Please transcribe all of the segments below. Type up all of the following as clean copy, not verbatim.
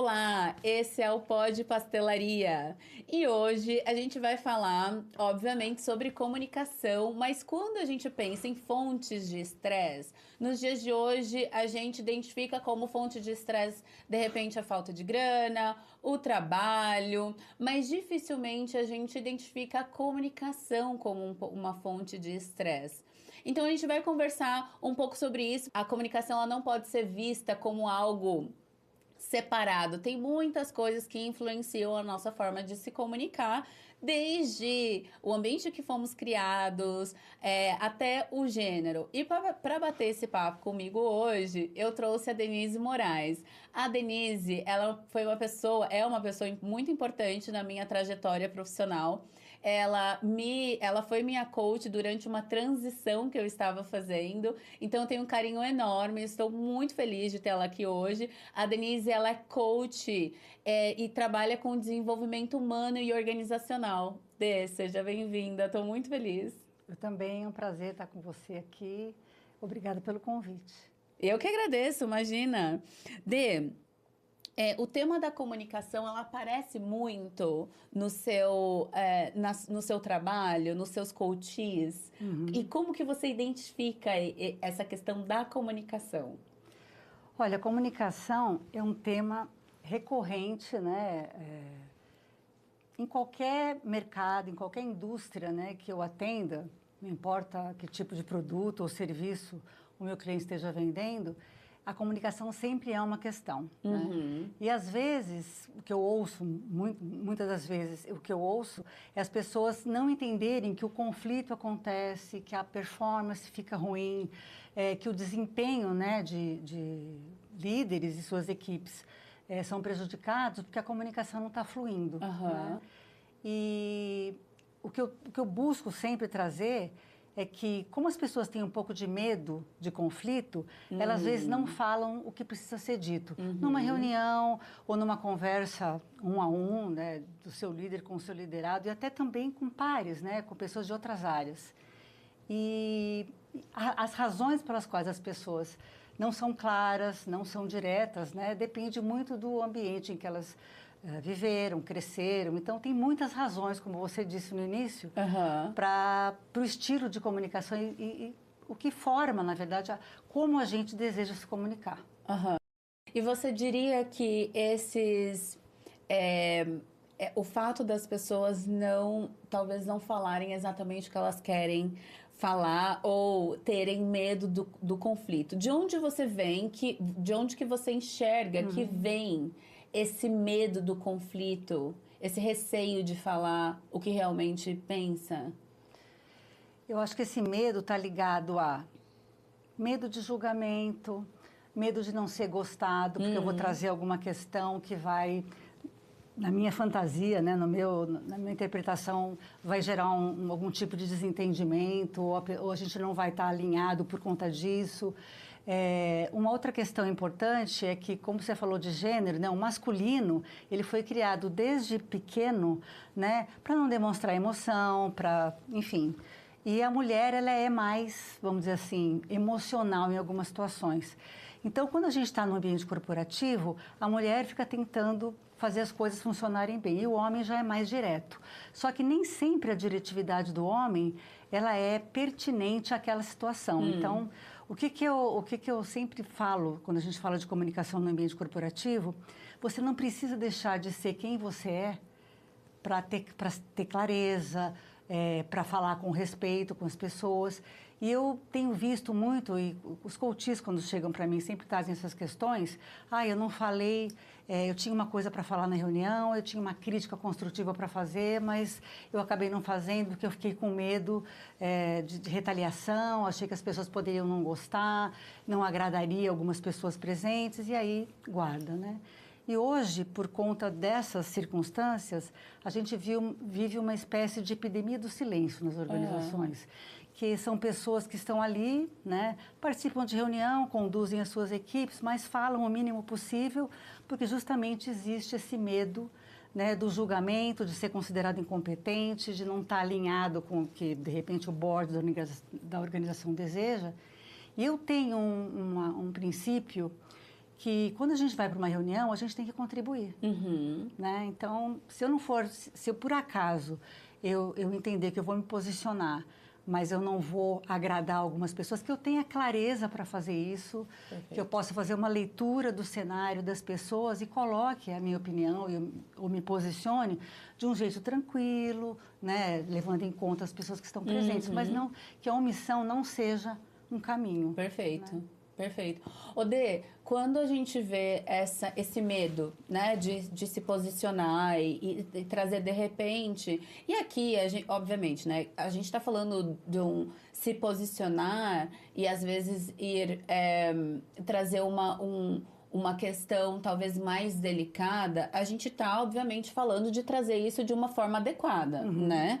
Olá, esse é o Pod Pastelaria e hoje a gente vai falar, obviamente, sobre comunicação, mas quando a gente pensa em fontes de estresse, nos dias de hoje a gente identifica como fonte de estresse, de repente, a falta de grana, o trabalho, mas dificilmente a gente identifica a comunicação como uma fonte de estresse. Então a gente vai conversar um pouco sobre isso. A comunicação ela não pode ser vista como algo separado. Tem muitas coisas que influenciam a nossa forma de se comunicar, desde o ambiente que fomos criados, até o gênero. E para bater esse papo comigo hoje, eu trouxe a Denise Moraes. A Denise, é uma pessoa muito importante na minha trajetória profissional. Ela foi minha coach durante uma transição que eu estava fazendo, então eu tenho um carinho enorme, estou muito feliz de tê-la aqui hoje. A Denise, ela é coach, e trabalha com desenvolvimento humano e organizacional. Dê, seja bem-vinda, estou muito feliz. Eu também, é um prazer estar com você aqui. Obrigada pelo convite. Eu que agradeço, imagina. Dê, o tema da comunicação, ela aparece muito no seu trabalho, nos seus coaches. E como que você identifica essa questão da comunicação? Olha, a comunicação é um tema recorrente, né? Em qualquer mercado, em qualquer indústria, né, que eu atenda, não importa que tipo de produto ou serviço o meu cliente esteja vendendo, a comunicação sempre é uma questão. Né? E às vezes, o que eu ouço, muitas das vezes, o que eu ouço é as pessoas não entenderem que o conflito acontece, que a performance fica ruim, que o desempenho, né, de líderes e suas equipes são prejudicados porque a comunicação não está fluindo. Né? E o que eu busco sempre trazer é que, como as pessoas têm um pouco de medo de conflito, elas às vezes não falam o que precisa ser dito. Numa reunião ou numa conversa um a um, né, do seu líder com o seu liderado, e até também com pares, né, com pessoas de outras áreas. E as razões pelas quais as pessoas não são claras, não são diretas, né, depende muito do ambiente em que elas viveram, cresceram. Então, tem muitas razões, como você disse no início, para o estilo de comunicação e o que forma, na verdade, como a gente deseja se comunicar. E você diria que o fato das pessoas talvez não falarem exatamente o que elas querem falar ou terem medo do conflito. De onde você vem, de onde que você enxerga que vem esse medo do conflito, esse receio de falar o que realmente pensa? Eu acho que esse medo está ligado a medo de julgamento, medo de não ser gostado, porque eu vou trazer alguma questão que vai, na minha fantasia, né, na minha interpretação, vai gerar algum tipo de desentendimento, ou a gente não vai estar alinhado por conta disso. Uma outra questão importante é que, como você falou de gênero, né, o masculino, ele foi criado desde pequeno, né, para não demonstrar emoção, enfim. E a mulher, ela é mais, vamos dizer assim, emocional em algumas situações. Então, quando a gente está no ambiente corporativo, a mulher fica tentando fazer as coisas funcionarem bem, e o homem já é mais direto. Só que nem sempre a diretividade do homem, ela é pertinente àquela situação. Então, o que eu sempre falo, quando a gente fala de comunicação no ambiente corporativo, você não precisa deixar de ser quem você é para ter clareza, para falar com respeito com as pessoas. E eu tenho visto muito, e os coaches, quando chegam para mim, sempre trazem essas questões. Eu não falei, eu tinha uma coisa para falar na reunião, eu tinha uma crítica construtiva para fazer, mas eu acabei não fazendo porque eu fiquei com medo de retaliação, achei que as pessoas poderiam não gostar, não agradaria algumas pessoas presentes, e aí guarda, né? E hoje, por conta dessas circunstâncias, a gente vive uma espécie de epidemia do silêncio nas organizações, que são pessoas que estão ali, né, participam de reunião, conduzem as suas equipes, mas falam o mínimo possível, porque justamente existe esse medo, né, do julgamento, de ser considerado incompetente, de não estar alinhado com o que, de repente, o board da organização deseja. E eu tenho um princípio que quando a gente vai para uma reunião, a gente tem que contribuir. Né? Então, se eu por acaso eu entender que eu vou me posicionar, mas eu não vou agradar algumas pessoas, que eu tenha clareza para fazer isso, que eu possa fazer uma leitura do cenário das pessoas e coloque a minha opinião, ou me posicione de um jeito tranquilo, né? Levando em conta as pessoas que estão presentes, mas não que a omissão não seja um caminho. Perfeito. Né? Perfeito. Odê, quando a gente vê esse medo, né, de se posicionar e trazer de repente... E aqui, obviamente, né, a gente está falando de se posicionar e, às vezes, trazer uma questão talvez mais delicada. A gente está, obviamente, falando de trazer isso de uma forma adequada, né?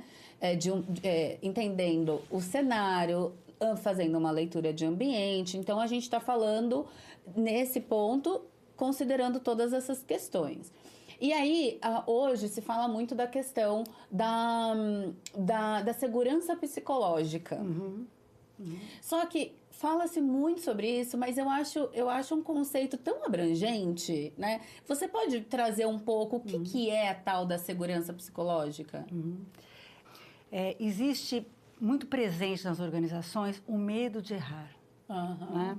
Entendendo o cenário, fazendo uma leitura de ambiente. Então, a gente está falando, nesse ponto, considerando todas essas questões. E aí, hoje, se fala muito da questão da segurança psicológica. Só que fala-se muito sobre isso, mas eu acho um conceito tão abrangente, né? Você pode trazer um pouco o que é a tal da segurança psicológica? Existe muito presente nas organizações o medo de errar. Né?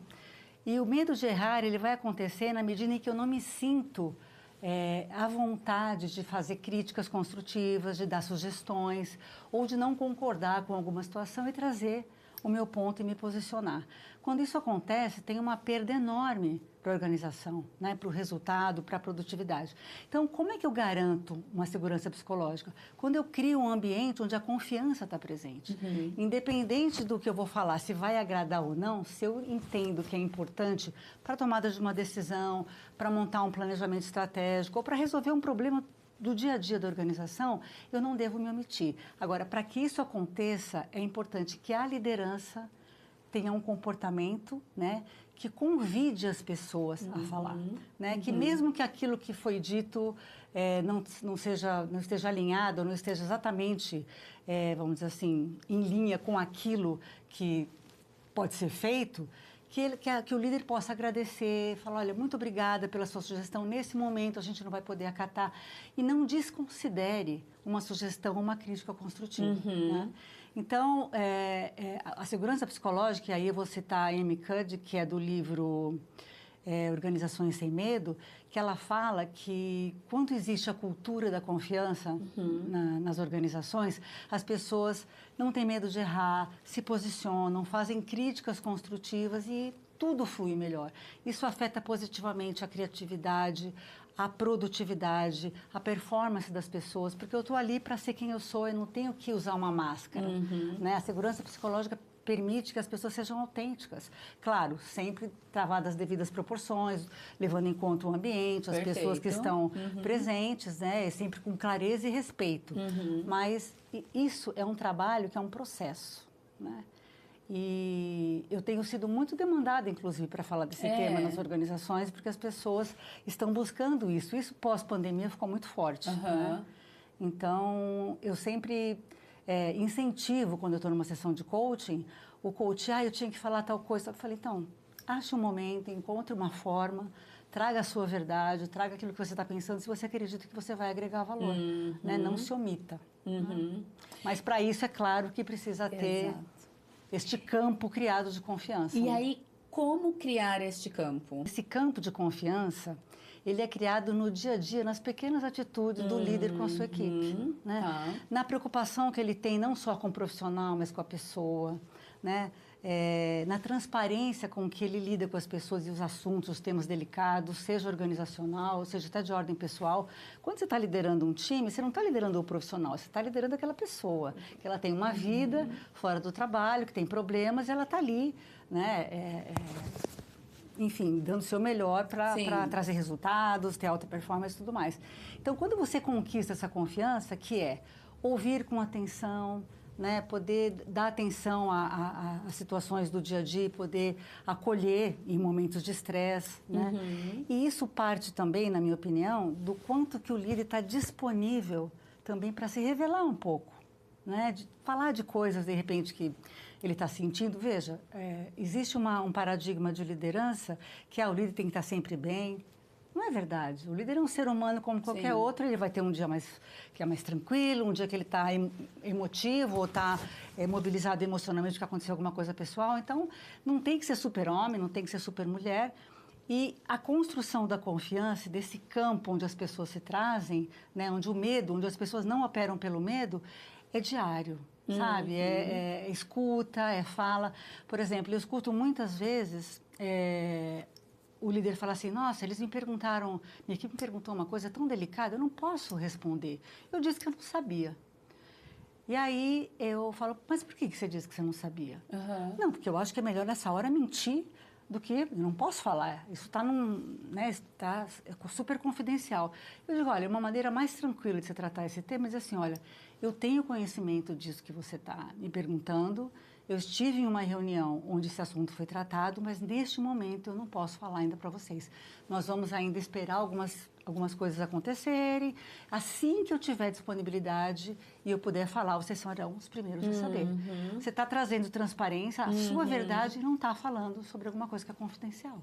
E o medo de errar, ele vai acontecer na medida em que eu não me sinto à vontade de fazer críticas construtivas, de dar sugestões, ou de não concordar com alguma situação e trazer o meu ponto e me posicionar. Quando isso acontece, tem uma perda enorme para a organização, né? Para o resultado, para a produtividade. Então, como é que eu garanto uma segurança psicológica? Quando eu crio um ambiente onde a confiança está presente. Independente do que eu vou falar, se vai agradar ou não, se eu entendo que é importante para a tomada de uma decisão, para montar um planejamento estratégico ou para resolver um problema do dia a dia da organização, eu não devo me omitir. Agora, para que isso aconteça, é importante que a liderança tenha um comportamento, né, que convide as pessoas a falar, né, que mesmo que aquilo que foi dito não esteja alinhado, não esteja exatamente, vamos dizer assim, em linha com aquilo que pode ser feito, que o líder possa agradecer, falar, olha, muito obrigada pela sua sugestão, nesse momento a gente não vai poder acatar, e não desconsidere uma sugestão, uma crítica construtiva. Né? Então, a segurança psicológica, e aí eu vou citar a Amy Cuddy, que é do livro Organizações Sem Medo, que ela fala que quando existe a cultura da confiança nas organizações, as pessoas não têm medo de errar, se posicionam, fazem críticas construtivas e tudo flui melhor. Isso afeta positivamente a criatividade, a produtividade, a performance das pessoas, porque eu estou ali para ser quem eu sou, eu não tenho que usar uma máscara. Né? A segurança psicológica permite que as pessoas sejam autênticas. Claro, sempre travadas as devidas proporções, levando em conta o ambiente, as pessoas que estão presentes, né? Sempre com clareza e respeito. Mas isso é um trabalho que é um processo, né? E eu tenho sido muito demandada, inclusive, para falar desse tema nas organizações, porque as pessoas estão buscando isso. Isso pós-pandemia ficou muito forte. Né? Então, eu sempre incentivo, quando eu estou numa sessão de coaching, o coach, eu tinha que falar tal coisa. Eu falei, então, ache um momento, encontre uma forma, traga a sua verdade, traga aquilo que você está pensando, se você acredita que você vai agregar valor. Né? Não se omita. Né? Mas, para isso, é claro que precisa ter este campo criado de confiança. E aí, como criar este campo? Esse campo de confiança, ele é criado no dia a dia, nas pequenas atitudes do líder com a sua equipe. Né? Na preocupação que ele tem não só com o profissional, mas com a pessoa. Né? Na transparência com que ele lida com as pessoas e os assuntos, os temas delicados, seja organizacional, seja até de ordem pessoal. Quando você está liderando um time, você não está liderando o profissional, você está liderando aquela pessoa, que ela tem uma vida fora do trabalho, que tem problemas, e ela está ali, né? Enfim, dando o seu melhor para trazer resultados, ter alta performance e tudo mais. Então, quando você conquista essa confiança, que é ouvir com atenção, né, poder dar atenção a situações do dia a dia, poder acolher em momentos de estresse. Né? E isso parte também, na minha opinião, do quanto que o líder está disponível também para se revelar um pouco. Né? De falar de coisas, de repente, que ele está sentindo. Veja, existe um paradigma de liderança que o líder tem que estar sempre bem. Não é verdade. O líder é um ser humano como qualquer Sim. outro. Ele vai ter um dia que é mais tranquilo, um dia que ele está emotivo ou está mobilizado emocionalmente porque aconteceu alguma coisa pessoal. Então, não tem que ser super-homem, não tem que ser super-mulher. E a construção da confiança, desse campo onde as pessoas se trazem, né, onde o medo, onde as pessoas não operam pelo medo, é diário, sabe? É escuta, é fala. Por exemplo, eu escuto muitas vezes o líder falar assim, nossa, eles me perguntaram, minha equipe me perguntou uma coisa tão delicada, eu não posso responder. Eu disse que eu não sabia. E aí eu falo, mas por que você disse que você não sabia? Uhum. Não, porque eu acho que é melhor nessa hora mentir do que eu não posso falar. Isso está está super confidencial. Eu digo, olha, uma maneira mais tranquila de você tratar esse tema é dizer assim, olha, eu tenho conhecimento disso que você está me perguntando, eu estive em uma reunião onde esse assunto foi tratado, mas neste momento eu não posso falar ainda para vocês. Nós vamos ainda esperar algumas coisas acontecerem. Assim que eu tiver disponibilidade e eu puder falar, vocês serão os primeiros a saber. Você está trazendo transparência, a sua verdade não está falando sobre alguma coisa que é confidencial.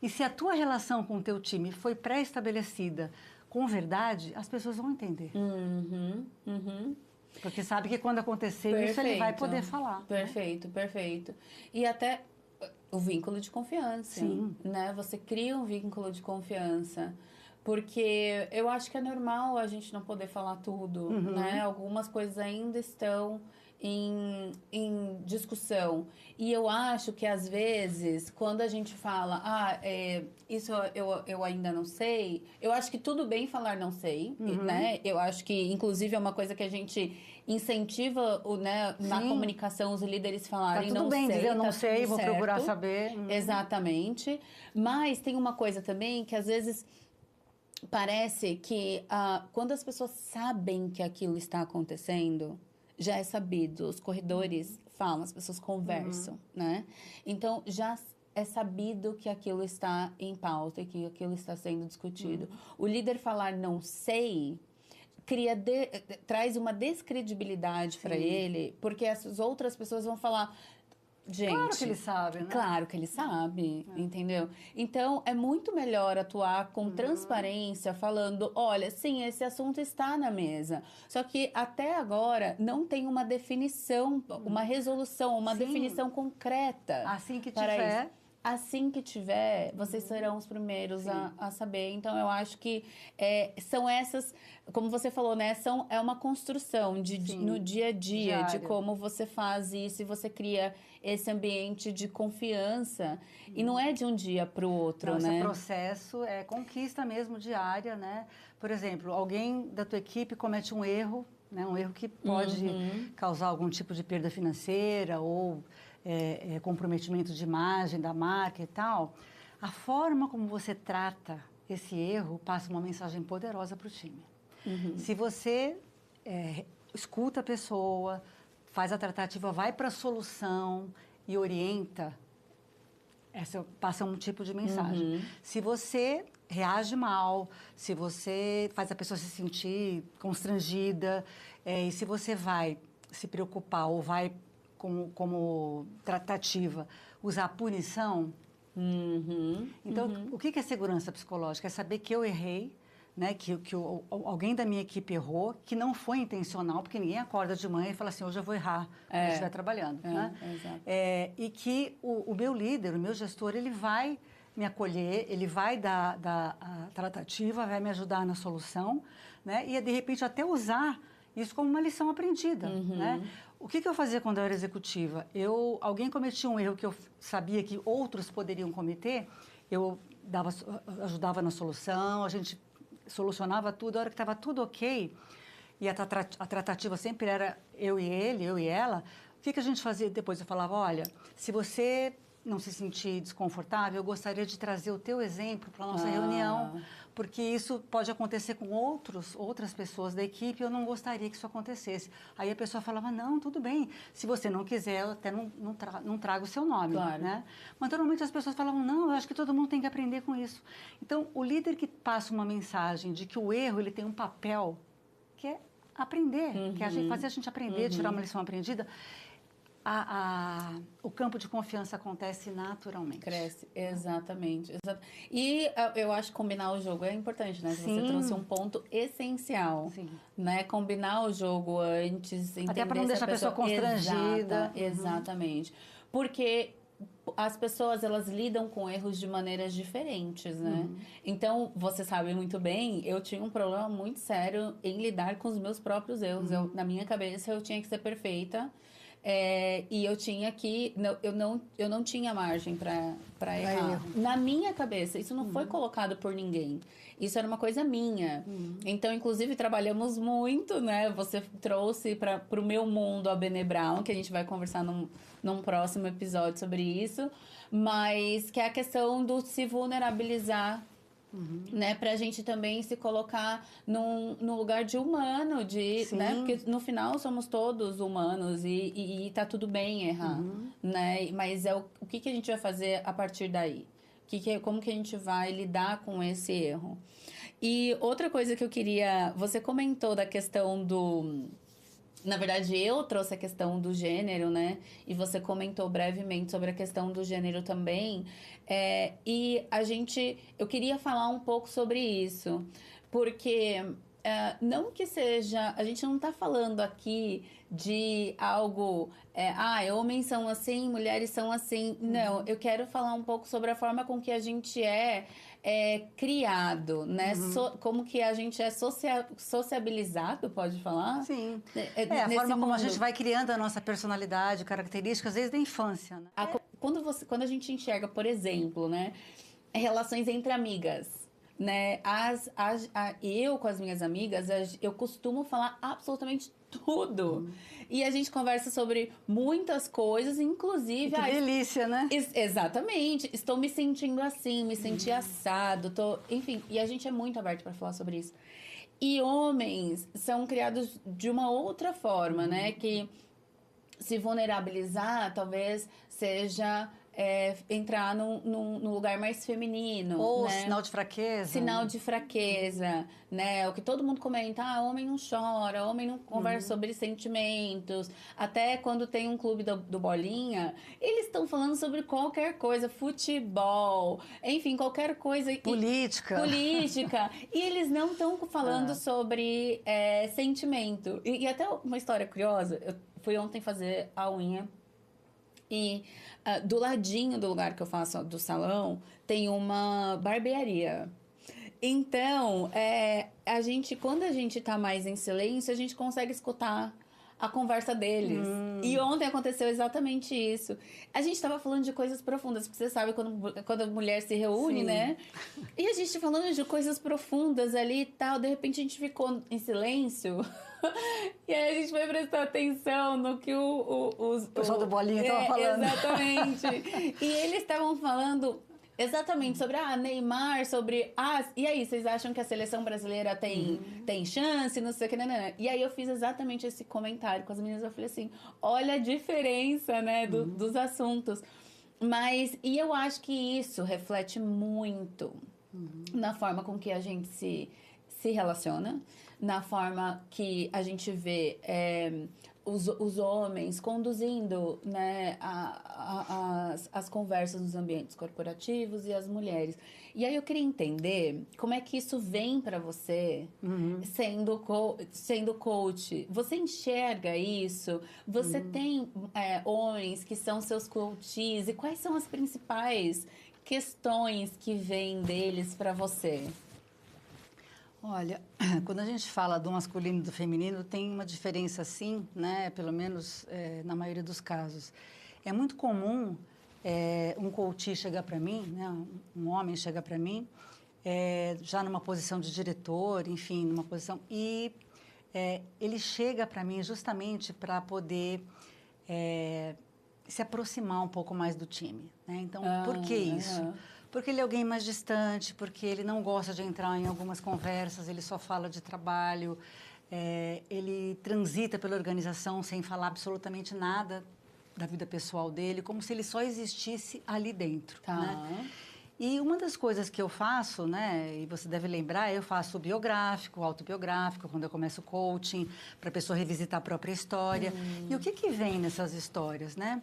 E se a tua relação com o teu time foi pré-estabelecida com verdade, as pessoas vão entender. Porque sabe que quando acontecer isso, ele vai poder falar. Perfeito, né? Perfeito. E até o vínculo de confiança. Sim. Né? Você cria um vínculo de confiança. Porque eu acho que é normal a gente não poder falar tudo, né? Algumas coisas ainda estão em discussão. E eu acho que, às vezes, quando a gente fala, isso eu ainda não sei, eu acho que tudo bem falar não sei, né? Eu acho que, inclusive, é uma coisa que a gente incentiva, né, na comunicação, os líderes falarem tá tudo bem dizer eu não sei, vou procurar saber. Exatamente. Mas tem uma coisa também que, às vezes, parece que quando as pessoas sabem que aquilo está acontecendo, já é sabido, os corredores falam, as pessoas conversam, né? Então, já é sabido que aquilo está em pauta e que aquilo está sendo discutido. O líder falar não sei traz uma descredibilidade para ele, porque as outras pessoas vão falar... Gente, claro que ele sabe, né? Claro que ele sabe, entendeu? Então, é muito melhor atuar com transparência, falando, olha, sim, esse assunto está na mesa. Só que, até agora, não tem uma definição, uma resolução, uma definição concreta. Assim que tiver... Assim que tiver, vocês serão os primeiros a saber. Então, eu acho que são essas, como você falou, né? É uma construção no dia a dia, diário, de como você faz isso e você cria esse ambiente de confiança. E não é de um dia para o outro, né? Esse processo é conquista mesmo diária, né? Por exemplo, alguém da tua equipe comete um erro, né? Um erro que pode causar algum tipo de perda financeira ou... comprometimento de imagem da marca e tal, a forma como você trata esse erro passa uma mensagem poderosa para o time. Se você escuta a pessoa, faz a tratativa, vai para a solução e orienta, passa um tipo de mensagem. Se você reage mal, se você faz a pessoa se sentir constrangida, e se você vai se preocupar ou vai como tratativa, usar a punição. Então, o que é segurança psicológica? É saber que eu errei, né? que alguém da minha equipe errou, que não foi intencional, porque ninguém acorda de manhã e fala assim, hoje eu vou errar, quando eu estiver trabalhando. Né? E que o meu líder, o meu gestor, ele vai me acolher, ele vai dar a tratativa, vai me ajudar na solução, né? E, de repente, até usar isso como uma lição aprendida, né? O que eu fazia quando eu era executiva? Alguém cometia um erro que eu sabia que outros poderiam cometer, eu ajudava na solução, a gente solucionava tudo, a hora que estava tudo ok, e a tratativa sempre era eu e ele, eu e ela, o que a gente fazia depois? Eu falava, olha, se você não se sentir desconfortável, eu gostaria de trazer o teu exemplo para a nossa reunião, porque isso pode acontecer com outras pessoas da equipe, eu não gostaria que isso acontecesse. Aí a pessoa falava, não, tudo bem, se você não quiser, eu até não trago o seu nome. Claro. Né? Mas normalmente as pessoas falavam, não, eu acho que todo mundo tem que aprender com isso. Então, o líder que passa uma mensagem de que o erro ele tem um papel que é aprender, que é fazer a gente aprender, tirar uma lição aprendida, o campo de confiança acontece naturalmente. Cresce, exatamente. E eu acho que combinar o jogo é importante, né? Sim. Você trouxe um ponto essencial. Sim. Né? Combinar o jogo antes, entender até para não deixar a pessoa constrangida. Exatamente. Porque as pessoas, elas lidam com erros de maneiras diferentes, né? Então, você sabe muito bem, eu tinha um problema muito sério em lidar com os meus próprios erros. Na minha cabeça, eu tinha que ser perfeita. E eu tinha que... Eu não tinha margem para errar. Na minha cabeça, isso não foi colocado por ninguém. Isso era uma coisa minha. Então, inclusive, trabalhamos muito, né? Você trouxe para o meu mundo a Brené Brown, que a gente vai conversar num próximo episódio sobre isso. Mas que é a questão do se vulnerabilizar, né, pra gente também se colocar num lugar de humano, né, porque no final somos todos humanos e tá tudo bem errar, né, mas o que a gente vai fazer a partir daí? Como que a gente vai lidar com esse erro? E outra coisa que eu queria... Você comentou da questão do... Na verdade, eu trouxe a questão do gênero, né? E você comentou brevemente sobre a questão do gênero também. E eu queria falar um pouco sobre isso, porque não que seja... A gente não está falando aqui de algo... homens são assim, mulheres são assim. Não, eu quero falar um pouco sobre a forma com que a gente é criado, né? Como que a gente é sociabilizado, pode falar? Sim. A forma como a gente vai criando a nossa personalidade, características desde a infância, né? Quando a gente enxerga, por exemplo, né? Relações entre amigas, né? Eu com as minhas amigas, eu costumo falar absolutamente tudo. E a gente conversa sobre muitas coisas, inclusive... Que delícia, né? Exatamente. Estou me sentindo assim, me senti assado, enfim, e a gente é muito aberto para falar sobre isso. E homens são criados de uma outra forma, né? Que se vulnerabilizar, talvez seja... entrar num lugar mais feminino. Ou né? sinal de fraqueza. Sinal de fraqueza, né? O que todo mundo comenta, homem não chora, homem não conversa sobre sentimentos. Até quando tem um clube do Bolinha, eles estão falando sobre qualquer coisa, futebol, enfim, qualquer coisa. Política. E eles não estão falando sobre sentimento. E até uma história curiosa, eu fui ontem fazer a unha e do ladinho do lugar que eu faço, do salão, tem uma barbearia. Então, quando a gente tá mais em silêncio, a gente consegue escutar a conversa deles. E ontem aconteceu exatamente isso. A gente tava falando de coisas profundas, porque você sabe quando a mulher se reúne, né? E a gente falando de coisas profundas ali e tal, de repente a gente ficou em silêncio. E aí a gente foi prestar atenção no que o pessoal do Bolinha estava falando. Exatamente. E eles estavam falando exatamente sobre Neymar, sobre... e aí, vocês acham que a seleção brasileira tem chance? Não sei o que, né? E aí eu fiz exatamente esse comentário com as meninas. Eu falei assim, olha a diferença, né, dos assuntos. E eu acho que isso reflete muito na forma com que a gente se relaciona, na forma que a gente vê os homens conduzindo, né, as conversas nos ambientes corporativos e as mulheres. E aí eu queria entender como é que isso vem para você sendo coach. Você enxerga isso? Você tem homens que são seus coaches? E quais são as principais questões que vêm deles para você? Olha, quando a gente fala do masculino e do feminino, tem uma diferença sim, né? Pelo menos na maioria dos casos. É muito comum um coach chegar para mim, né? Um homem chegar para mim, já numa posição de diretor, enfim, numa posição... E ele chega para mim justamente para poder se aproximar um pouco mais do time, né? Então, por que isso? Porque ele é alguém mais distante, porque ele não gosta de entrar em algumas conversas, ele só fala de trabalho, ele transita pela organização sem falar absolutamente nada da vida pessoal dele, como se ele só existisse ali dentro. Tá. Né? E uma das coisas que eu faço, né, e você deve lembrar, eu faço biográfico, autobiográfico, quando eu começo o coaching, para a pessoa revisitar a própria história. E o que vem nessas histórias, né?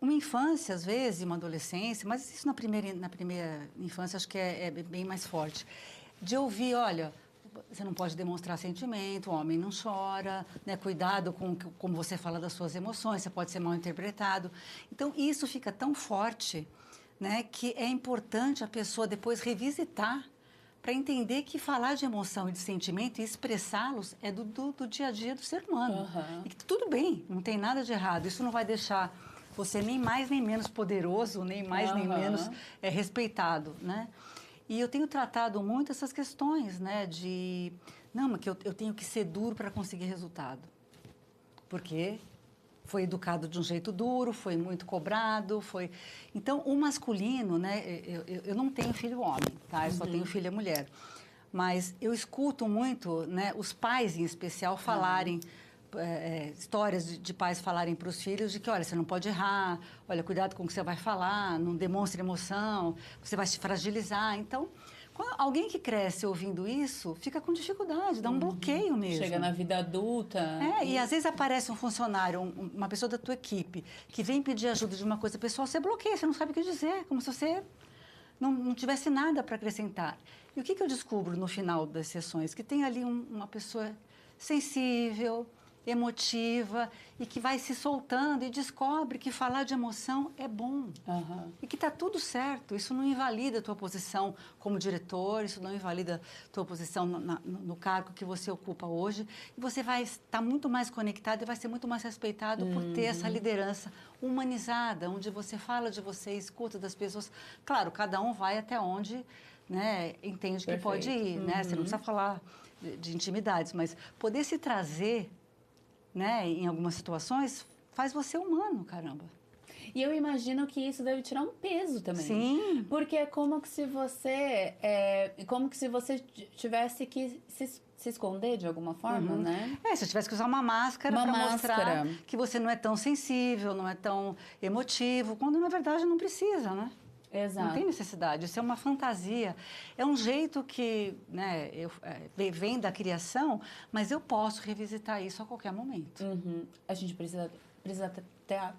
Uma infância, às vezes, uma adolescência, mas isso na primeira infância acho que é bem mais forte. De ouvir, olha, você não pode demonstrar sentimento, o homem não chora, né? Cuidado com como você fala das suas emoções, você pode ser mal interpretado. Então, isso fica tão forte, né, que é importante a pessoa depois revisitar para entender que falar de emoção e de sentimento e expressá-los é do dia a dia do ser humano. E que tudo bem, não tem nada de errado. Isso não vai deixar você nem mais nem menos poderoso, nem mais nem menos respeitado, né? E eu tenho tratado muito essas questões, né? Não, mas que eu tenho que ser duro para conseguir resultado. Porque foi educado de um jeito duro, foi muito cobrado, foi... Então, o masculino, né? Eu não tenho filho homem, tá? Eu só tenho filha mulher. Mas eu escuto muito, né? Os pais, em especial, falarem... histórias de pais falarem para os filhos de que, olha, você não pode errar, olha, cuidado com o que você vai falar, não demonstre emoção, você vai se fragilizar. Então, quando alguém que cresce ouvindo isso, fica com dificuldade, dá um bloqueio mesmo. Chega na vida adulta. E às vezes aparece um funcionário, uma pessoa da tua equipe, que vem pedir ajuda de uma coisa pessoal, você bloqueia, você não sabe o que dizer, como se você não tivesse nada para acrescentar. E o que eu descubro no final das sessões? Que tem ali uma pessoa sensível, emotiva e que vai se soltando e descobre que falar de emoção é bom e que está tudo certo. Isso não invalida a tua posição como diretor, isso não invalida a tua posição no cargo que você ocupa hoje e você vai estar muito mais conectado e vai ser muito mais respeitado por ter essa liderança humanizada, onde você fala de você, escuta das pessoas. Claro, cada um vai até onde, né, entende que pode ir, né? Você não precisa falar de intimidades, mas poder se trazer, né, em algumas situações, faz você humano, caramba. E eu imagino que isso deve tirar um peso também. Sim. Porque é como que se você, tivesse que se esconder de alguma forma, né? Se eu tivesse que usar uma máscara para mostrar que você não é tão sensível, não é tão emotivo, quando na verdade não precisa, né? Exato. Não tem necessidade, isso é uma fantasia. É um jeito que, né, vem da criação, mas eu posso revisitar isso a qualquer momento. A gente precisa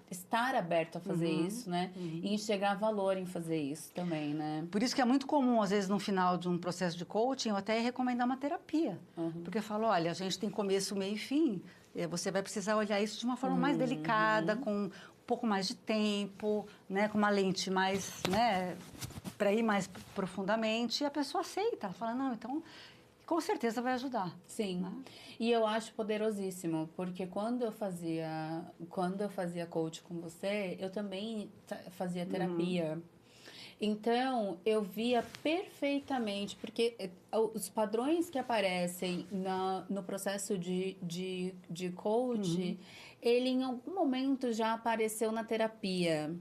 estar aberto a fazer isso, né? E enxergar valor em fazer isso também, né? Por isso que é muito comum, às vezes, no final de um processo de coaching, eu até recomendar uma terapia. Porque eu falo, olha, a gente tem começo, meio e fim, você vai precisar olhar isso de uma forma mais delicada, com um pouco mais de tempo, né, com uma lente mais, né, para ir mais profundamente, e a pessoa aceita, ela fala, não, então, com certeza vai ajudar. Sim, né? E eu acho poderosíssimo, porque quando eu fazia coach com você, eu também fazia terapia. Então, eu via perfeitamente, porque os padrões que aparecem no processo de coach, ele em algum momento já apareceu na terapia.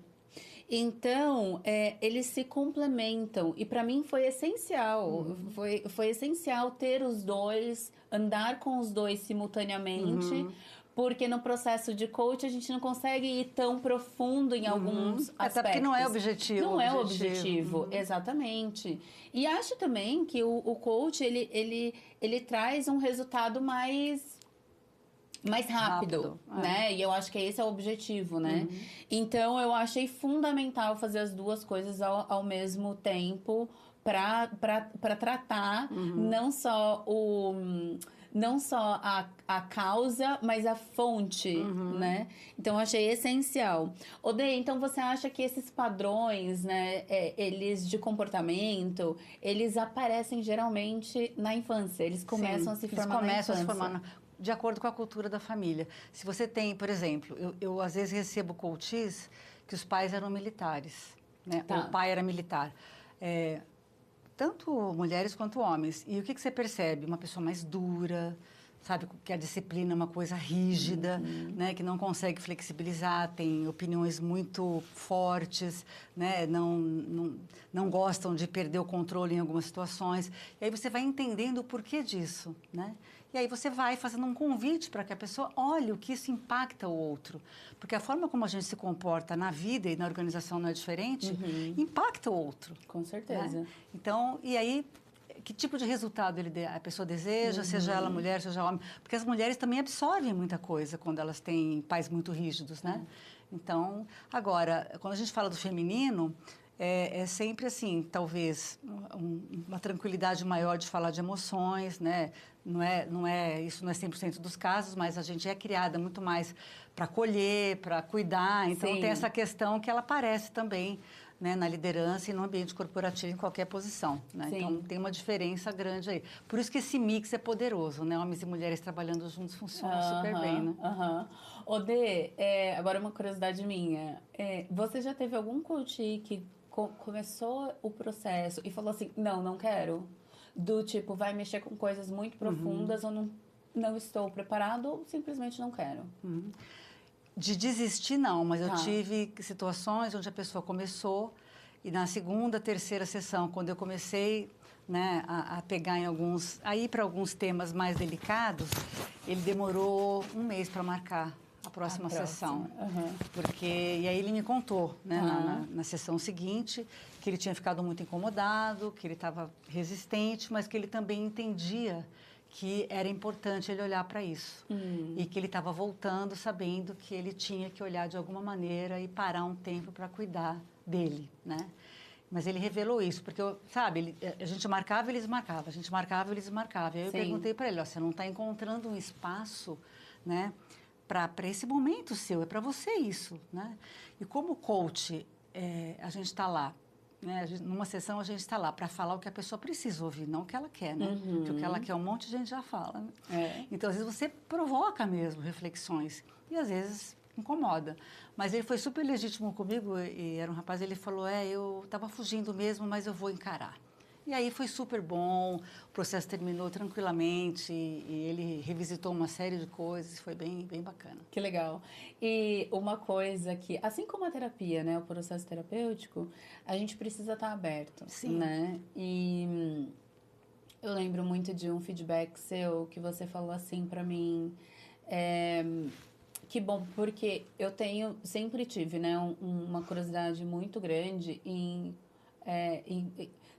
Então, eles se complementam. E para mim foi essencial. Foi essencial ter os dois, andar com os dois simultaneamente. Porque no processo de coach a gente não consegue ir tão profundo em alguns aspectos. Até porque não é objetivo. Não é o objetivo, exatamente. E acho também que o coach, ele traz um resultado mais rápido, né? E eu acho que esse é o objetivo, né? Então, eu achei fundamental fazer as duas coisas ao mesmo tempo para tratar não só a causa, mas a fonte, né? Então, eu achei essencial. Odê, então você acha que esses padrões, né, eles de comportamento, eles aparecem geralmente na infância? Eles começam a se formar na infância? Eles começam a se formar de acordo com a cultura da família. Se você tem, por exemplo, eu às vezes recebo coaches que os pais eram militares, né? Ou o pai era militar. Tanto mulheres quanto homens. E o que você percebe? Uma pessoa mais dura, sabe? Que a disciplina é uma coisa rígida, né? Que não consegue flexibilizar, tem opiniões muito fortes, né? Não gostam de perder o controle em algumas situações. E aí você vai entendendo o porquê disso, né? E aí você vai fazendo um convite para que a pessoa olhe o que isso impacta o outro. Porque a forma como a gente se comporta na vida e na organização não é diferente, impacta o outro. Com certeza. Né? Então, e aí, que tipo de resultado a pessoa deseja, seja ela mulher, seja homem? Porque as mulheres também absorvem muita coisa quando elas têm pais muito rígidos, né? Então, agora, quando a gente fala do feminino, é sempre assim, talvez uma tranquilidade maior de falar de emoções, né? Isso não é 100% dos casos, mas a gente é criada muito mais para acolher, para cuidar. Então, Sim. tem essa questão que ela aparece também, né, na liderança e no ambiente corporativo, em qualquer posição. Né? Então, tem uma diferença grande aí. Por isso que esse mix é poderoso, né? Homens e mulheres trabalhando juntos funciona super bem, né? Odê, agora uma curiosidade minha. Você já teve algum coach que começou o processo e falou assim, não quero? Do tipo, vai mexer com coisas muito profundas ou não estou preparado ou simplesmente não quero? De desistir, não, mas eu tive situações onde a pessoa começou e na segunda, terceira sessão, quando eu comecei, né, a pegar a ir para alguns temas mais delicados, ele demorou um mês para marcar a próxima sessão. E aí ele me contou, né, na sessão seguinte, que ele tinha ficado muito incomodado, que ele estava resistente, mas que ele também entendia que era importante ele olhar para isso. E que ele estava voltando sabendo que ele tinha que olhar de alguma maneira e parar um tempo para cuidar dele, né? Mas ele revelou isso, porque, sabe, a gente marcava, eles marcavam, a gente marcava, eles marcavam. E aí eu perguntei para ele, você não está encontrando um espaço, né, para esse momento seu, é para você isso, né? E como coach, a gente está lá, né? Numa sessão, a gente está lá para falar o que a pessoa precisa ouvir, não o que ela quer, né? Porque o que ela quer, um monte de gente já fala, né? Então, às vezes, você provoca mesmo reflexões e, às vezes, incomoda. Mas ele foi super legítimo comigo e era um rapaz, ele falou, eu estava fugindo mesmo, mas eu vou encarar. E aí foi super bom, o processo terminou tranquilamente e ele revisitou uma série de coisas, foi bem, bem bacana. Que legal. E uma coisa que, assim como a terapia, né, o processo terapêutico, a gente precisa estar aberto, né? E eu lembro muito de um feedback seu que você falou assim pra mim, que bom, porque eu sempre tive, né, uma curiosidade muito grande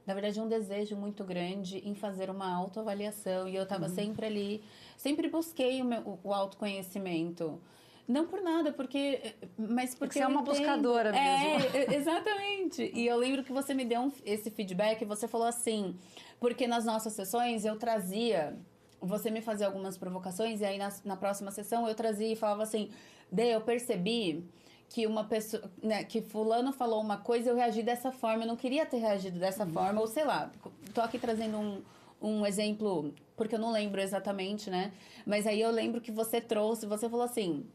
na verdade, um desejo muito grande em fazer uma autoavaliação. E eu estava sempre ali, sempre busquei o autoconhecimento. Não por nada, mas porque você é uma buscadora mesmo. Exatamente. E eu lembro que você me deu esse feedback, você falou assim, porque nas nossas sessões eu trazia, você me fazia algumas provocações, e aí na próxima sessão eu trazia e falava assim, eu percebi que uma pessoa, né, que fulano falou uma coisa, eu reagi dessa forma, eu não queria ter reagido dessa forma, ou sei lá, tô aqui trazendo um exemplo, porque eu não lembro exatamente, né, mas aí eu lembro que você falou assim,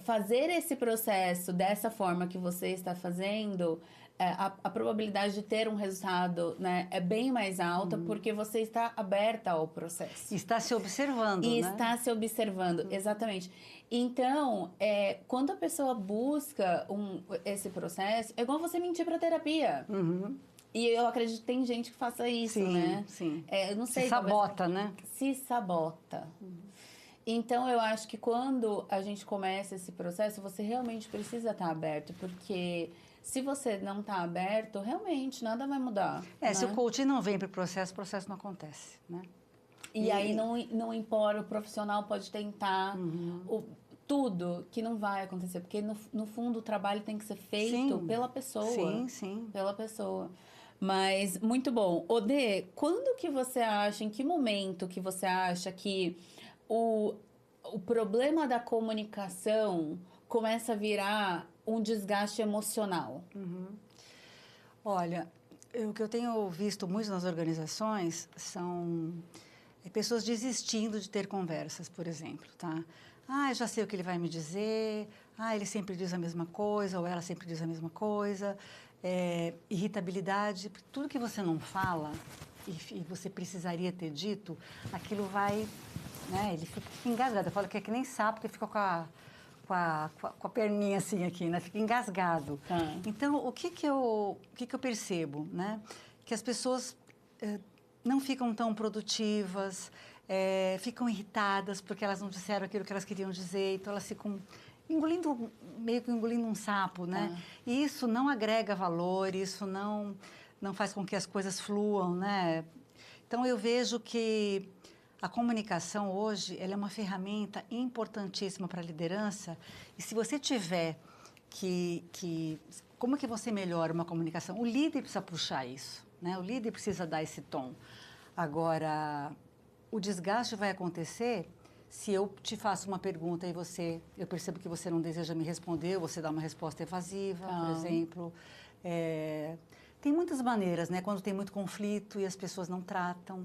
fazer esse processo dessa forma que você está fazendo, a probabilidade de ter um resultado, né, é bem mais alta porque você está aberta ao processo. Está se observando, né? Está se observando, exatamente. Então, quando a pessoa busca esse processo, é igual você mentir para terapia. E eu acredito que tem gente que faça isso, né? Sim. Eu não sei. Se sabota, né? Se sabota. Então, eu acho que quando a gente começa esse processo, você realmente precisa estar aberto, porque se você não está aberto, realmente nada vai mudar. Né? Se o coaching não vem para o processo não acontece, né? E aí não importa, o profissional pode tentar tudo que não vai acontecer, porque no fundo o trabalho tem que ser feito pela pessoa. Sim. Pela pessoa. Mas, muito bom. Odê, quando que você acha, em que momento que você acha que o problema da comunicação começa a virar um desgaste emocional? Olha, o que eu tenho visto muito nas organizações são pessoas desistindo de ter conversas, por exemplo, tá? Eu já sei o que ele vai me dizer, ele sempre diz a mesma coisa, ou ela sempre diz a mesma coisa, irritabilidade, tudo que você não fala e você precisaria ter dito, aquilo vai, né, ele fica engasgado, eu falo que é que nem sapo que fica com a perninha assim aqui, né, fica engasgado. Então, o que eu percebo, né, que as pessoas não ficam tão produtivas, ficam irritadas porque elas não disseram aquilo que elas queriam dizer, então elas ficam meio que engolindo um sapo, né? E isso não agrega valor, isso não faz com que as coisas fluam, né? Então, eu vejo que a comunicação hoje, ela é uma ferramenta importantíssima para a liderança, e se você tiver como que você melhora uma comunicação? O líder precisa puxar isso, né? O líder precisa dar esse tom. Agora, o desgaste vai acontecer se eu te faço uma pergunta e eu percebo que você não deseja me responder, você dá uma resposta evasiva, por exemplo. Tem muitas maneiras, né? Quando tem muito conflito e as pessoas não tratam,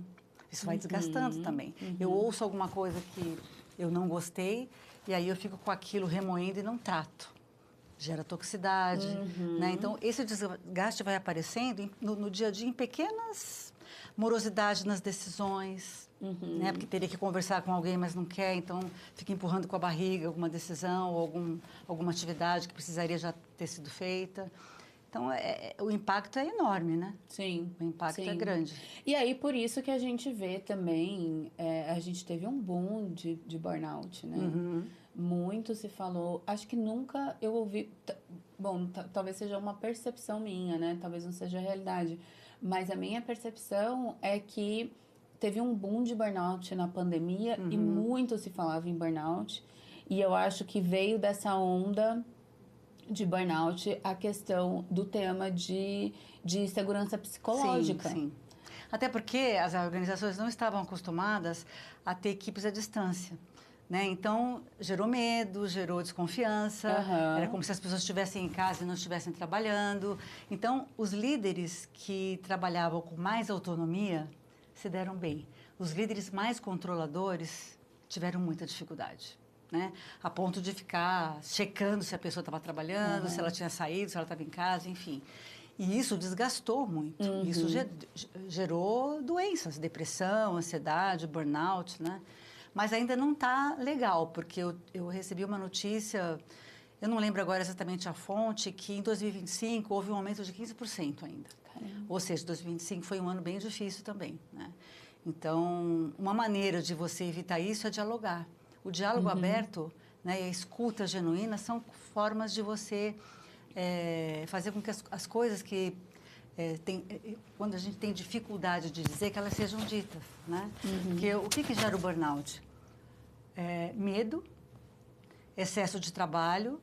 isso vai desgastando também. Eu ouço alguma coisa que eu não gostei e aí eu fico com aquilo remoendo e não trato. Gera toxicidade, né? Então, esse desgaste vai aparecendo no dia a dia em pequenas morosidades nas decisões, né? Porque teria que conversar com alguém, mas não quer, então fica empurrando com a barriga alguma decisão ou alguma atividade que precisaria já ter sido feita. Então, o impacto é enorme, né? Sim. O impacto é grande. E aí, por isso que a gente vê também, a gente teve um boom de burnout, né? Muito se falou, acho que nunca eu ouvi, bom, talvez seja uma percepção minha, né? Talvez não seja a realidade, mas a minha percepção é que teve um boom de burnout na pandemia e muito se falava em burnout, e eu acho que veio dessa onda de burnout a questão do tema de segurança psicológica. Sim. Até porque as organizações não estavam acostumadas a ter equipes à distância, né? Então, gerou medo, gerou desconfiança, era como se as pessoas estivessem em casa e não estivessem trabalhando. Então, os líderes que trabalhavam com mais autonomia se deram bem. Os líderes mais controladores tiveram muita dificuldade, né? A ponto de ficar checando se a pessoa estava trabalhando, se ela tinha saído, se ela estava em casa, enfim. E isso desgastou muito. Isso gerou doenças, depressão, ansiedade, burnout, né? Mas ainda não está legal, porque eu recebi uma notícia, eu não lembro agora exatamente a fonte, que em 2025 houve um aumento de 15% ainda. Caramba. Ou seja, 2025 foi um ano bem difícil também, né? Então, uma maneira de você evitar isso é dialogar. O diálogo aberto, né, e a escuta genuína são formas de você fazer com que as coisas que quando a gente tem dificuldade de dizer, que elas sejam ditas, né? Porque o que gera o burnout? Medo, excesso de trabalho,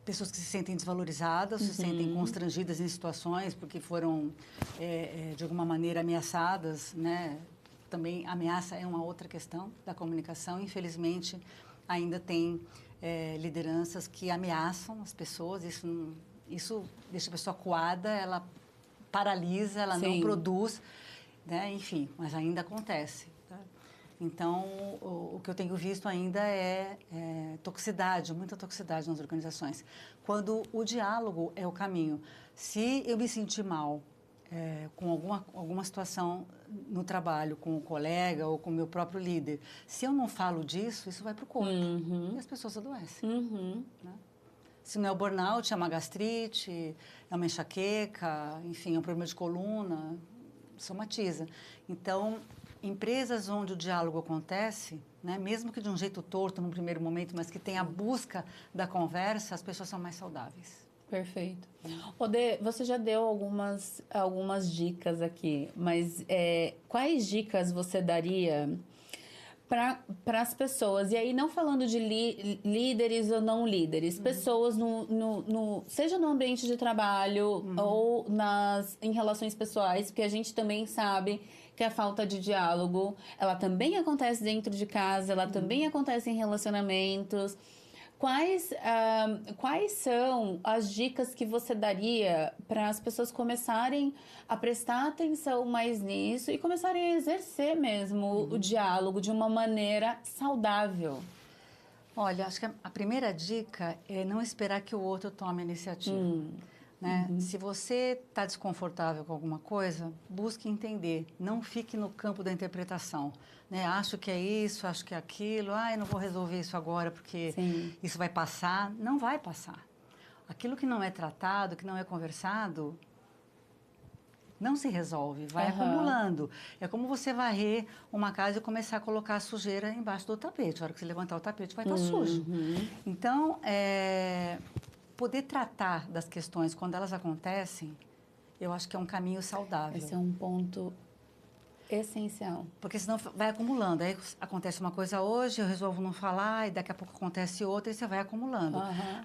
pessoas que se sentem desvalorizadas, se sentem constrangidas em situações porque foram, de alguma maneira, ameaçadas, né? Também ameaça é uma outra questão da comunicação. Infelizmente, ainda tem lideranças que ameaçam as pessoas. Isso deixa a pessoa acuada, ela paralisa, ela não produz, né? Enfim, mas ainda acontece. Tá? Então, o que eu tenho visto ainda é toxicidade, muita toxicidade nas organizações. Quando o diálogo é o caminho. Se eu me sentir mal com alguma situação no trabalho, com o colega ou com o meu próprio líder, se eu não falo disso, isso vai para o corpo. E as pessoas adoecem. Né? Se não é o burnout, é uma gastrite, é uma enxaqueca, enfim, é um problema de coluna, somatiza. Então, empresas onde o diálogo acontece, né, mesmo que de um jeito torto num primeiro momento, mas que tem a busca da conversa, as pessoas são mais saudáveis. Perfeito. Odê, você já deu algumas dicas aqui, mas quais dicas você daria para as pessoas? E aí, não falando de líderes ou não líderes, pessoas seja no ambiente de trabalho ou em relações pessoais, porque a gente também sabe que a falta de diálogo, ela também acontece dentro de casa, ela também acontece em relacionamentos. Quais são as dicas que você daria para as pessoas começarem a prestar atenção mais nisso e começarem a exercer mesmo o diálogo de uma maneira saudável? Olha, acho que a primeira dica é não esperar que o outro tome a iniciativa. Né? Se você está desconfortável com alguma coisa, busque entender. Não fique no campo da interpretação. Né? Acho que é isso, acho que é aquilo. Eu não vou resolver isso agora porque isso vai passar. Não vai passar. Aquilo que não é tratado, que não é conversado, não se resolve, vai acumulando. É como você varrer uma casa e começar a colocar a sujeira embaixo do tapete. A hora que você levantar o tapete vai estar sujo. Então, poder tratar das questões quando elas acontecem, eu acho que é um caminho saudável. Esse é um ponto essencial. Porque senão vai acumulando. Aí acontece uma coisa hoje, eu resolvo não falar, e daqui a pouco acontece outra, e você vai acumulando.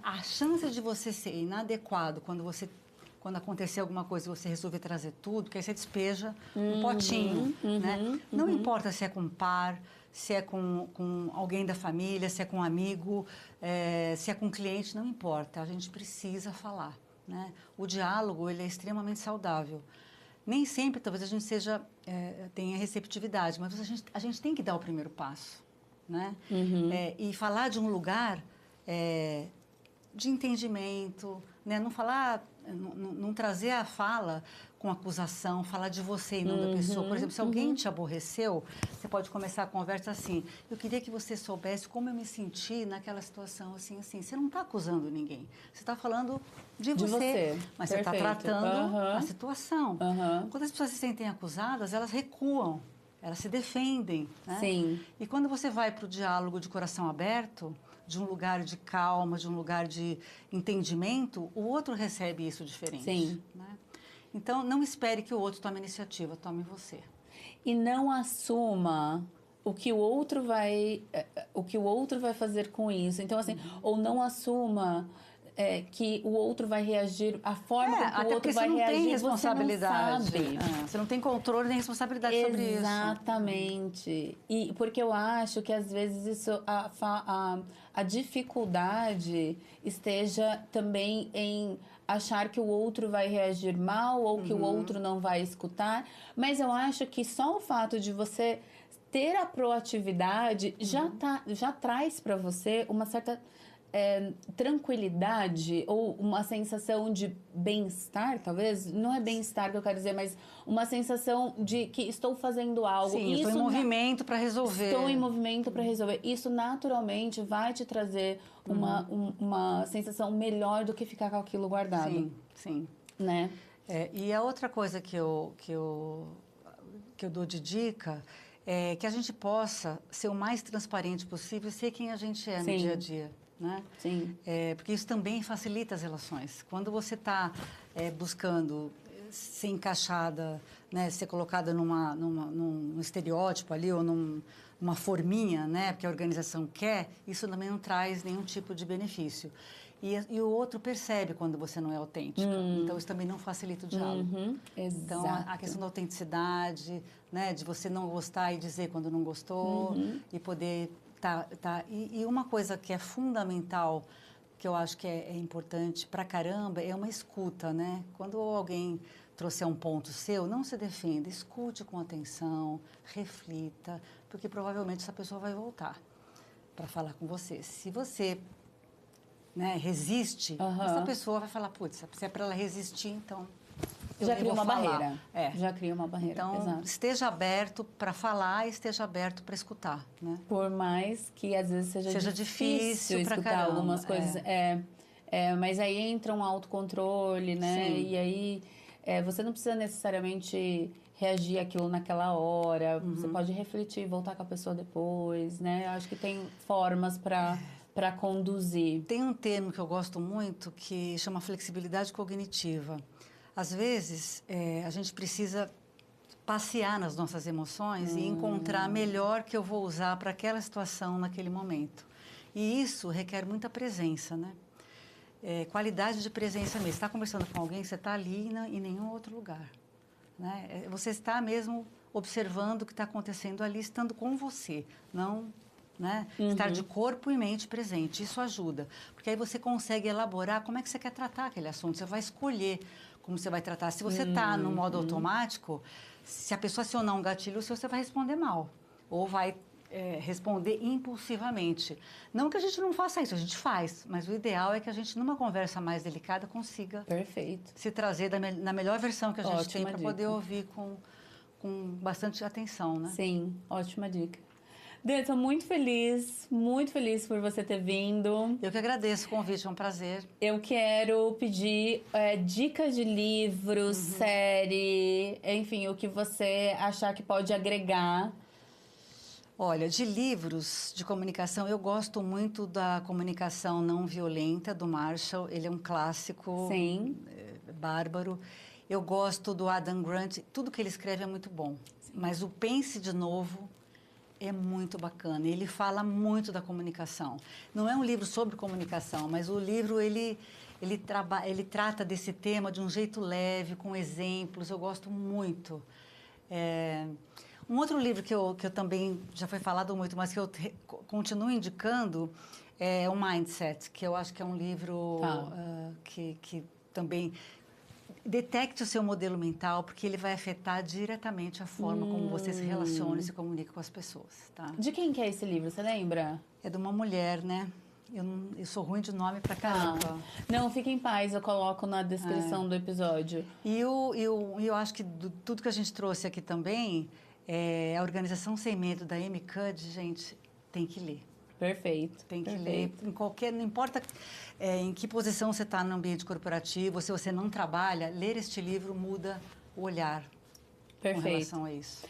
A chance de você ser inadequado quando acontecer alguma coisa e você resolver trazer tudo, que aí você despeja um potinho, né? Não importa se é com um par, se é com alguém da família, se é com um amigo, se é com um cliente, não importa. A gente precisa falar, né? O diálogo, ele é extremamente saudável. Nem sempre, talvez, a gente tenha receptividade, mas a gente tem que dar o primeiro passo, né? E falar de um lugar de entendimento, né? Não falar, não trazer a fala com acusação, falar de você e não da pessoa. Por exemplo, se alguém te aborreceu, você pode começar a conversa assim: eu queria que você soubesse como eu me senti naquela situação, assim, assim. Você não está acusando ninguém, você está falando de você, mas você está tratando a situação. Quando as pessoas se sentem acusadas, elas recuam, elas se defendem, né? Sim. E quando você vai para o diálogo de coração aberto, de um lugar de calma, de um lugar de entendimento, o outro recebe isso diferente. Sim. Né? Então, não espere que o outro tome a iniciativa, tome você. E não assuma o que o outro vai fazer com isso. Então, assim, ou não assuma que o outro vai reagir, a forma como o outro vai reagir, você não sabe. Você não tem controle nem responsabilidade sobre isso. Exatamente. E porque eu acho que às vezes isso, a dificuldade esteja também em achar que o outro vai reagir mal ou que o outro não vai escutar. Mas eu acho que só o fato de você ter a proatividade já traz para você uma certa tranquilidade ou uma sensação de bem-estar, talvez. Não é bem-estar que eu quero dizer, mas uma sensação de que estou fazendo algo. Sim, estou em movimento para resolver. Estou em movimento para resolver. Isso naturalmente vai te trazer uma sensação melhor do que ficar com aquilo guardado. Sim, sim. Né? E a outra coisa que eu dou de dica é que a gente possa ser o mais transparente possível e ser quem a gente é no dia a dia. Né? Sim. Porque isso também facilita as relações. Quando você está buscando ser encaixada, né, ser colocada num estereótipo ali ou numa forminha, né, que a organização quer, isso também não traz nenhum tipo de benefício. E o outro percebe quando você não é autêntica. Então, isso também não facilita o diálogo. Então, a questão da autenticidade, né, de você não gostar e dizer quando não gostou e poder... E uma coisa que é fundamental, que eu acho que é importante pra caramba, é uma escuta, né? Quando alguém trouxer um ponto seu, não se defenda, escute com atenção, reflita, porque provavelmente essa pessoa vai voltar para falar com você. Se você, né, resiste, essa pessoa vai falar: putz, se é para ela resistir, então... Já cria uma barreira. Já cria uma barreira. Então, exato. Esteja aberto para falar e esteja aberto para escutar, né? Por mais que às vezes seja difícil escutar algumas coisas. Mas aí entra um autocontrole, né? Sim. E aí você não precisa necessariamente reagir àquilo naquela hora. Você pode refletir, voltar com a pessoa depois, né? Eu acho que tem formas para conduzir. Tem um termo que eu gosto muito que chama flexibilidade cognitiva. Às vezes, a gente precisa passear nas nossas emoções e encontrar a melhor que eu vou usar para aquela situação, naquele momento. E isso requer muita presença, né? Qualidade de presença mesmo. Você está conversando com alguém, você está ali em nenhum outro lugar. Né? Você está mesmo observando o que está acontecendo ali, estando com você, não... Né? Estar de corpo e mente presente, isso ajuda. Porque aí você consegue elaborar como é que você quer tratar aquele assunto. Você vai escolher como você vai tratar. Se você está no modo automático, se a pessoa acionar um gatilho, você vai responder mal. Ou vai responder impulsivamente. Não que a gente não faça isso, a gente faz. Mas o ideal é que a gente, numa conversa mais delicada, consiga se trazer na melhor versão que a gente tem para poder ouvir com bastante atenção. Né? Sim, ótima dica. Dê, tô muito feliz por você ter vindo. Eu que agradeço o convite, é um prazer. Eu quero pedir dicas de livros, série, enfim, o que você achar que pode agregar. Olha, de livros de comunicação, eu gosto muito da Comunicação Não Violenta, do Marshall. Ele é um clássico, Sim. Bárbaro. Eu gosto do Adam Grant, tudo que ele escreve é muito bom. Sim. Mas o Pense de Novo é muito bacana. Ele fala muito da comunicação. Não é um livro sobre comunicação, mas o livro, ele trata desse tema de um jeito leve, com exemplos. Eu gosto muito. Um outro livro que eu também já foi falado muito, mas que eu continuo indicando é o Mindset, que eu acho que é um livro que também detecte o seu modelo mental, porque ele vai afetar diretamente a forma como você se relaciona e se comunica com as pessoas, tá? De quem que é esse livro, você lembra? É de uma mulher, né? Eu sou ruim de nome pra caramba. Não, fique em paz, eu coloco na descrição do episódio. E eu acho que tudo que a gente trouxe aqui também, a Organização Sem Medo, da Amy Cuddy, gente, tem que ler. Perfeito. Tem que ler, não importa em que posição você está no ambiente corporativo, se você não trabalha, ler este livro muda o olhar com relação a isso.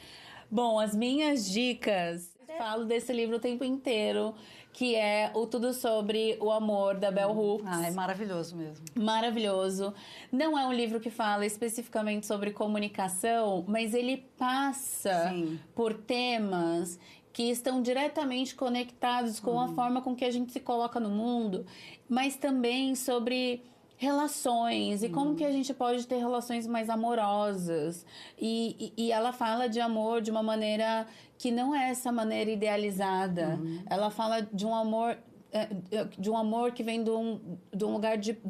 Bom, as minhas dicas, falo desse livro o tempo inteiro, que é o Tudo Sobre o Amor, da Bell Hooks. É maravilhoso mesmo. Maravilhoso. Não é um livro que fala especificamente sobre comunicação, mas ele passa por temas que estão diretamente conectados com a forma com que a gente se coloca no mundo, mas também sobre relações e como que a gente pode ter relações mais amorosas. E ela fala de amor de uma maneira que não é essa maneira idealizada. Ela fala de um amor que vem de um lugar de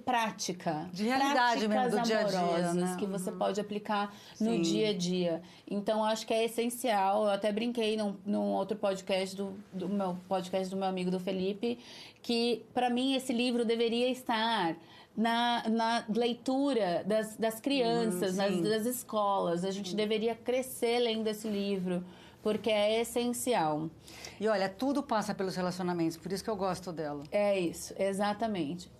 prática. De realidade mesmo, do dia a dia, né? Que você pode aplicar no dia a dia. Então, acho que é essencial. Eu até brinquei num outro podcast do meu amigo, do Felipe, que, para mim, esse livro deveria estar na leitura das crianças, das escolas. A gente deveria crescer lendo esse livro, porque é essencial. E olha, tudo passa pelos relacionamentos, por isso que eu gosto dela. É isso, exatamente.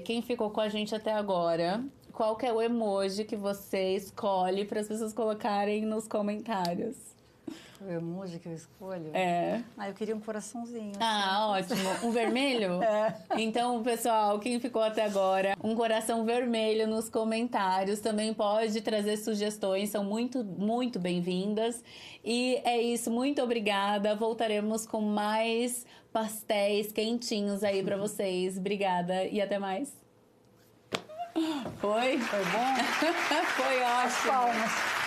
Quem ficou com a gente até agora, qual que é o emoji que você escolhe para as pessoas colocarem nos comentários? O emoji que eu escolho? Eu queria um coraçãozinho. Ótimo. Um vermelho? Então, pessoal, quem ficou até agora, um coração vermelho nos comentários. Também pode trazer sugestões, são muito, muito bem-vindas. E é isso, muito obrigada. Voltaremos com mais pastéis quentinhos aí pra vocês. Obrigada e até mais. Foi? Foi bom? Foi ótimo. Palmas.